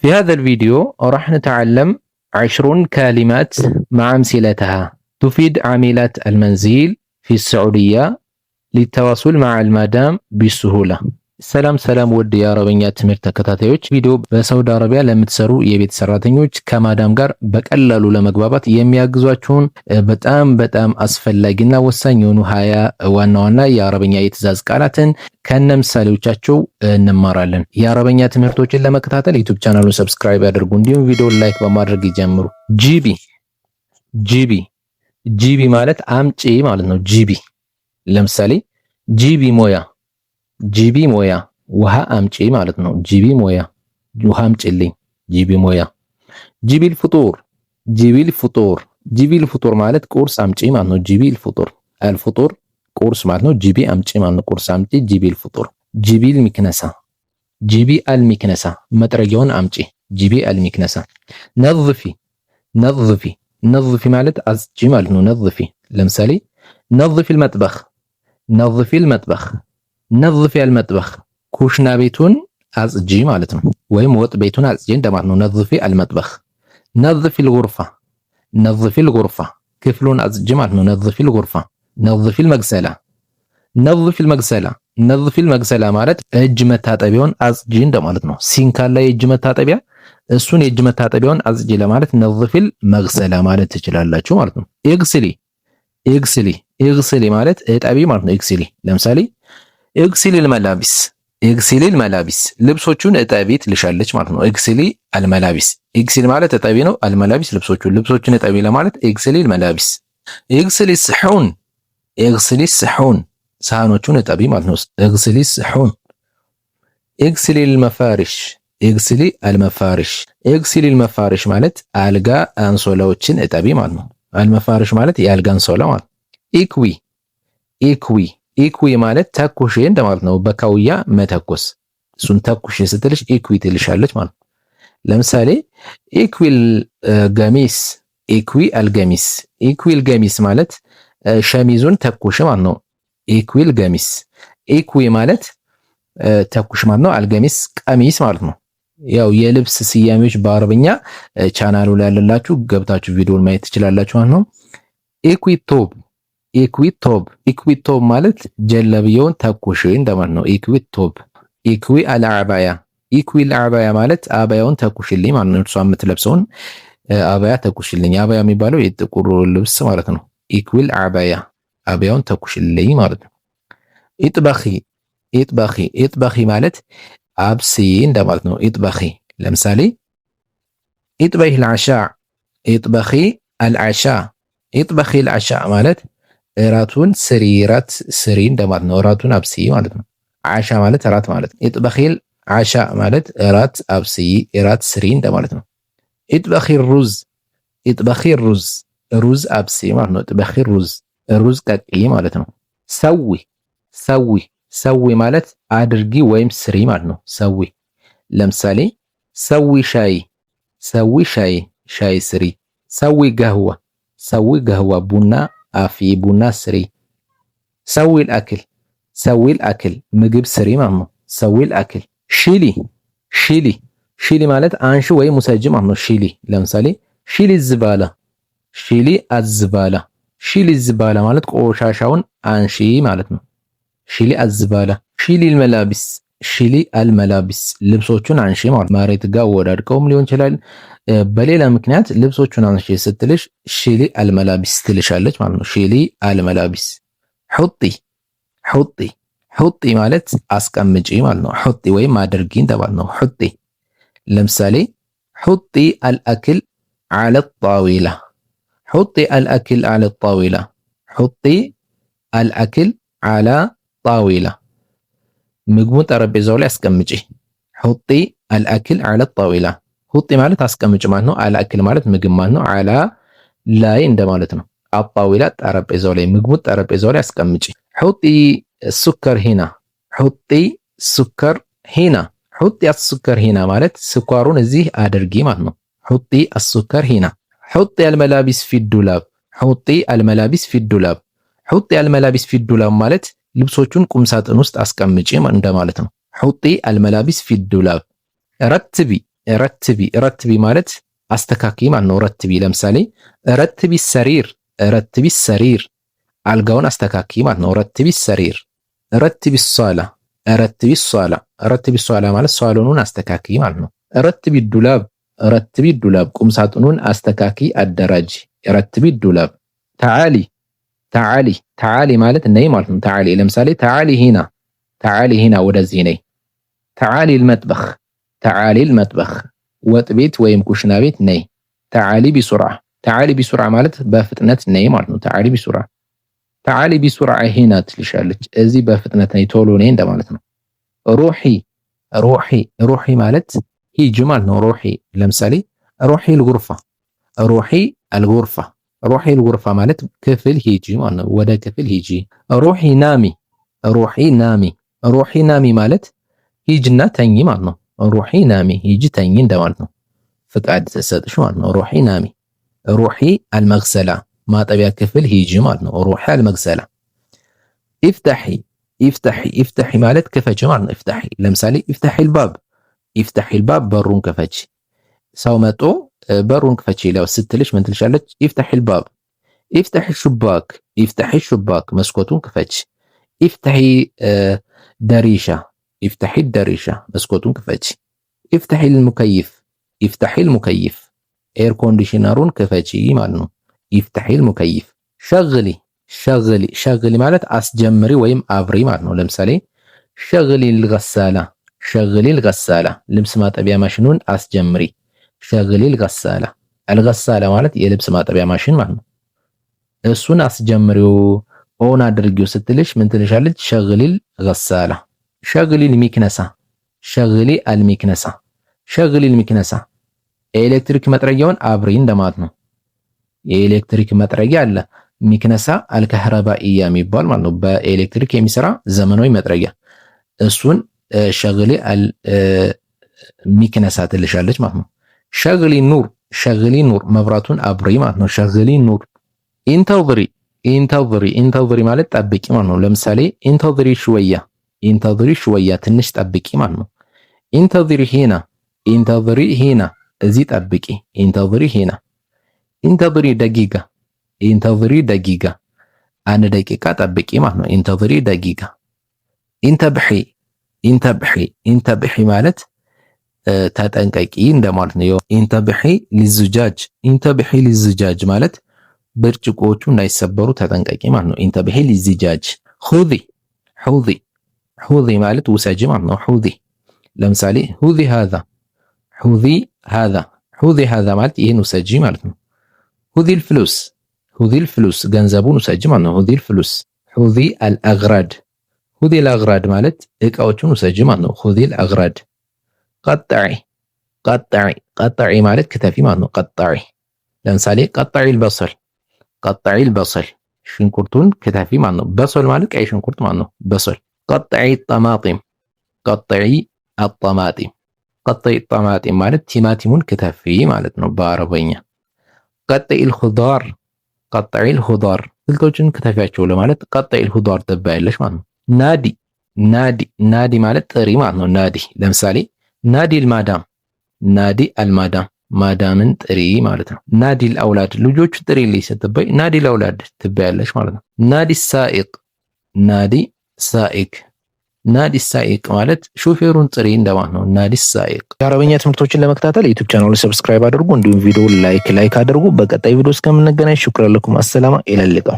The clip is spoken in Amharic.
في هذا الفيديو راح نتعلم 20 كلمات مع أمثلتها تفيد عاملات المنزل في السعودية للتواصل مع المدام بسهولة. ሰላም ውድ የአረበኛ ትምህርት ተከታታዮች፣ ቪዲዮ በሳውዲ አረቢያ ለምትሰሩ የቤት ሰራተኞች ከማዳም ጋር በቀላሉ ለመግባባት የሚያግዟችሁን በጣም አስፈላጊና ወሳኝ የሆኑ 20 ዋና ዋና የአረበኛ የትእዛዝ ቃላትን ከነምሳሌዎቻቸው እንማራለን። የአረበኛ ትምህርቶችን ለመከታተል ዩቲዩብ ቻናሉን ሰብስክራይብ ያድርጉ፣ እንዲሁም ቪዲዮውን ላይክ በማድረግ ይጀምሩ። ጂቢ ማለት አምጪ ማለት ነው። ጂቢ ለምሳሌ ጂቢ ሞያ ውሃ አምጪ ማለት ነው። ጂቢ ሞያ ውሃ አምጪልኝ። ጂቢ ሞያ። ጂቢል ፍጡር ማለት ቁርስ አምጪ ማለት ነው። ጂቢል ፍጡር አልፍጡር ቁርስ ማለት ነው። ጂቢ አምጪ ማለት ነው። ቁርስ አምጪ። ጂቢል ፍጡር። ጂቢል ሚክነሳ መጥረጊያውን አምጪ። ጂቢ አልሚክነሳ። ነظፊ ማለት አጽጂ ማለት ነው። ነظፊ ለምሳሌ ነظፊል መጥበኽ ነظፊ አልመጥበኽ ኩሽና ቤቱን አጽጂ ማለት ነው። ወይም ወጥ ቤቱን አጽጂ እንደማለት ነው። ነظፊ አልመጥበኽ። ነظፊል ጉርፋ ክፍሉን አጽጂ ማለት ነው። ነظፊል ጉርፋ። ነظፊል መግሰላ ማለት እጅ መታጠቢያውን አጽጂ እንደማለት ነው። ሲንክ አለ የእጅ መታጠቢያ፣ እሱን የእጅ መታጠቢያውን አጽጂ ለማለት ነظፊል መግሰላ ማለት ትችላላችሁ ማለት ነው። ኢግስሊ ማለት እጠቢ ማለት ነው። ኢግስሊ ለምሳሌ ኢግሲሊል መላቢስ ልብሶቹን እጠቢ ትልሻለች ማለት ነው። ኢግሲሊ አልመላቢስ። ኢግሲል ማለት እጠቢ ነው። አልመላቢስ ልብሶቹን እጠቢ ለማለት ኢግሲሊል መላቢስ። ኢግሲሊ ስሑን ሳህኖቹን እጠቢ ማለት ነው። ኢግሲሊ ስሑን። ኢግሲሊል መፋሪሽ ኢግሲሊል መፋሪሽ ማለት አልጋ አንሶላዎችን እጠቢ ማለት ነው። አልመፋሪሽ ማለት የአልጋ አንሶላ ማለት። ኢክዊ ማለት ተኩሽ እንደማለት ነው። በካውያ መተኮስ። እሱን ተኩሽ ስትልሽ ኢክዊ ትልሻለች ማለት ነው። ለምሳሌ ኢክዊል ገሚስ ማለት ሸሚዙን ተኩሽ ማለት ነው። ኢክዊል ገሚስ። ኢክዊ ማለት ተኩሽ ማለት ነው። አልገሚስ ቀሚስ ማለት ነው። ያው የልብስ ስያሜዎች በአረብኛ ቻናሉ ላይ ያለላችሁ ገብታችሁ ቪዲዮውን ማየት ትችላላችሁ ማለት ነው። ኢኩዊቶብ ማለት ጀለብየውን ተኩሽ እንደማለት ነው። ኢክዊ አልአባያ ማለት አባያውን ተኩሽልኝ ማለት ነው። እሷ የምትለብሰውን አባያ ተኩሽልኝ። አባያ የሚባለው የጥቁር ልብስ ማለት ነው። ኢክዊል አባያ አባያውን ተኩሽልኝ ማለት ነው። ኢጥበኺ ማለት አብሲ እንደማለት ነው። ኢጥበኺ ለምሳሌ ኢጥበኺ አልዓሻ ማለት እራቱን ራት ስሪ እንደማለት ነው። እራቱን አብሲ ማለት ነው። አሻ ማለት እራት ማለት ነው። ኢጥበኺል አሻ ማለት እራት አብሲ እራት ስሪ እንደማለት ነው። ኢጥበኺል ሩዝ አብሲ ማለት ነው። ኢጥበኺል ሩዝ ቀቅይ ማለት ነው። ሰዊ ማለት አድርጊ ወይም ስሪ ማለት ነው። ሰዊ ለምሳሌ ሰዊ ሻይ ስሪ። ሰዊ ገህዋ ቡና አፊ ቡና ስሪ። ሰዊል አክል ምግብ ስሪ ማለት ነው። ሰዊል አክል። ሺሊ ማለት አንሺ ወይም ውሰጂ ማለት ነው። ሺሊ ለምሳሌ ሺሊ ዝባላ ማለት ቆሻሻውን አንሺ ማለት ነው። ሺሊ አዝባላ። ሺሊ አልመላቢስ ልብሶቹን አንሺ ማለት መሬት ጋር ወዳድቀውም ሊሆን ይችላል። በሌላ ምክንያት ልብሶቹን አንሺ ስትልሽ ሺሊ አልመላቢስ ትልሻለች ማለት ነው። ሺሊ አልመላቢስ። ሑጢ ማለት አስቀምጪ ማለት ነው። ሑጢ ወይም አድርጊ እንደማለት ነው። ሑጢ ለምሳሌ ሑጢ አልአክል ዐለ ጣዊላ። ሑጢ አልአክል ዐለ ጣዊላ ምግቡን ጠረጴዛው ላይ አስቀምጪ። ሑጢ አልአክል ዐለ ጣዊላ። ሑጢ ማለት አስቀምጪ ማለት ነው። አልአክል ማለት ምግብ ማለት ነው። ዐላ ላይ እንደማለት ነው። አጣዊላ ጠረጴዛው ላይ ምግቡን ጠረጴዛው ላይ አስቀምጪ። ሑጢ ሱከር ሂና ማለት ስኳሩን እዚህ አድርጊ ማለት ነው። ሑጢ አሱከር ሂና። ሑጢ አልመላቢስ ፊዱላብ ማለት ልብሶቹን ቁምሳጥን ውስጥ አስቀምጪ እንደማለት ነው። ሑጢ አልመላቢስ ፊዱላብ። ረትቢ ማለት አስተካኪ ማለት ነው። ረትቢ ለምሳሌ ረትቢ ሰሪር አልጋውን አስተካኪ ማለት ነው። ረትቢ ሷላ ማለት ሷሎኑን አስተካኪ ማለት ነው። ረትቢ ዱላብ ቁምሳጥኑን አስተካኪ አደራጅ። ረትቢ ዱላብ ተዓሊ ማለት ነይ ማለት ነው። ተዓሊ ለምሳሌ ተዓሊ ሂና ወደዚህ ነይ። ተዓሊ ልመጥበኽ ወጥ ቤት ወይም ኩሽና ቤት ነይ። ተዓሊ ቢሱርዓ ማለት በፍጥነት ነይ ማለት ነው። ተዓሊ ቢሱርዓ ሂና ትልሻለች። እዚህ በፍጥነት ነይ ቶሎ ነይ እንደማለት ነው። ሩሒ ማለት ሂጂ ማለት ነው። ሩሒ ለምሳሌ ሩሒ አልጉርፋ ማለት ክፍል ሂጂ ማለት ነው። ወደ ክፍል ሂጂ። ሩሒ ናሚ ማለት ሂጂና ተኝ ማለት ነው። ሩሒ ናሚ ሂጂ ተኝ እንደማለት ነው። ፍቃድ ተሰጥሽ ማለት ነው። ሩሒ ናሚ። ሩሒ አልመግሰላ ማጠቢያ ክፍል ሂጂ ማለት ነው። ሩሒ አልመግሰላ። ኢፍታሒ ማለት ክፈች ማለት ነው። ኢፍታሒ ለምሳሌ ኢፍታሒ ልባብ በሩን ክፈች። ሰው መጦ በሩን ክፈች ይለው ስትልሽ ምን ትልሻለች? ኢፍታሒ ልባብ። ኢፍታሒ ሹባክ መስኮቱን ክፈች። ኢፍታሒ ደሪሻ መስኮቱን ክፈች። ኢፍታሒ ልሙከይፍ ኤር ኮንዲሽነሩን ክፈች ማለት ነው። ኢፍታሒ ልሙከይፍ። ሸግሊ ማለት አስጀምሪ ወይም አብሪ ማለት ነው። ለምሳሌ ሸግሊ ልገሳላ ልብስ ማጠቢያ ማሽኑን አስጀምሪ። ሸግሊ ልገሳላ። አልገሳላ ማለት የልብስ ማጠቢያ ማሽን ማለት ነው። እሱን አስጀምሪው ኦን አድርጊው ስትልሽ ምን ትልሻለች? ሸግሊ ልገሳላ። ሸግሊ ልሚክነሳ የኤሌክትሪክ መጥረጊያውን አብሪ እንደማለት ነው። የኤሌክትሪክ መጥረጊያ አለ ሚክነሳ አልከህረባኢያ የሚባል ማለት ነው። በኤሌክትሪክ የሚሰራ ዘመናዊ መጥረጊያ እሱን ሸግሊ ሚክነሳ ትልሻለች ማለት ነው። ሸግሊ ኑር መብራቱን አብሪ ማለት ነው። ሸግሊ ኑር። ኢንተውሪ ማለት ጠብቂ ማለት ነው። ለምሳሌ ኢንተውሪ ሽወያ ትንሽ ጠብቂ ማለት ነው። ኢንተውሪ ሂና እዚህ ጠብቂ። ኢንተውሪ ሂና። ኢንተውሪ ደቂቃ አንድ ደቂቃ ጠብቂ ማለት ነው። ኢንተውሪ ደቂቃ። ኢንተብሒ ማለት ተጠንቀቂ እንደማለት ነው። ኢንተብሒ ሊዝጃጅ ማለት ብርጭቆቹ እንዳይሰበሩ ተጠንቀቂ ማለት ነው። ኢንተብሒ ሊዝጃጅ። ሁዚ ማለት ውሰጂ ማለት ነው። ሁዚ ለምሳሌ ሁዚ ሃዛ ማለት ይህን ውሰጂ ማለት ነው። ሁዚ ልፍሉስ ገንዘቡን ውሰጂ ማለት ነው። ሁዚ ልፍሉስ። ሁዚ አልአግራድ ማለት እቃዎቹን ውሰጂ ማለት ነው። ሁዚ አልአግራድ። ቀጣዒ ማለት ክተፊ ማለት ነው። ቀጣዒ ለምሳሌ ቀጣዒ ልበሰል ሽንኩርቱን ክተፊ ማለት ነው። በሰል ማለት ቀይ ሽንኩርት ማለት ነው። በሰል። ቀጣዒ ጠማጢም ማለት ቲማቲሙን ክተፊ ማለት ነው በአረበኛ። ቀጣዒ ልኹዳር አትክልቶችን ክተፊያቸው ለማለት ቀጣዒ ልኹዳር ትባያለሽ ማለት ነው። ናዲ ማለት ጥሪ ማለት ነው። ናዲ ለምሳሌ ናዲ አልማዳም ማዳምን ጥሪ ማለት ነው። ናዲ አልአውላድ ልጆቹ ጥሪ ላይ ስትባይ ናዲ አልአውላድ ትባያለሽ ማለት ነው። ናዲ ሳኢቅ ማለት ሹፌሩን ጥሪ እንደማለት ነው። ናዲ ሳኢቅ። የአረበኛ ትምህርቶችን ለመከታተል ዩቲዩብ ቻናሉን ሰብስክራይብ አድርጉ፣ እንዲሁም ቪዲዮ ላይክ አድርጉ። በቀጣይ ቪዲዮ እስከምንገናኝ ሹክራን ለኩም። አሰላማ ኢለል ሊቃ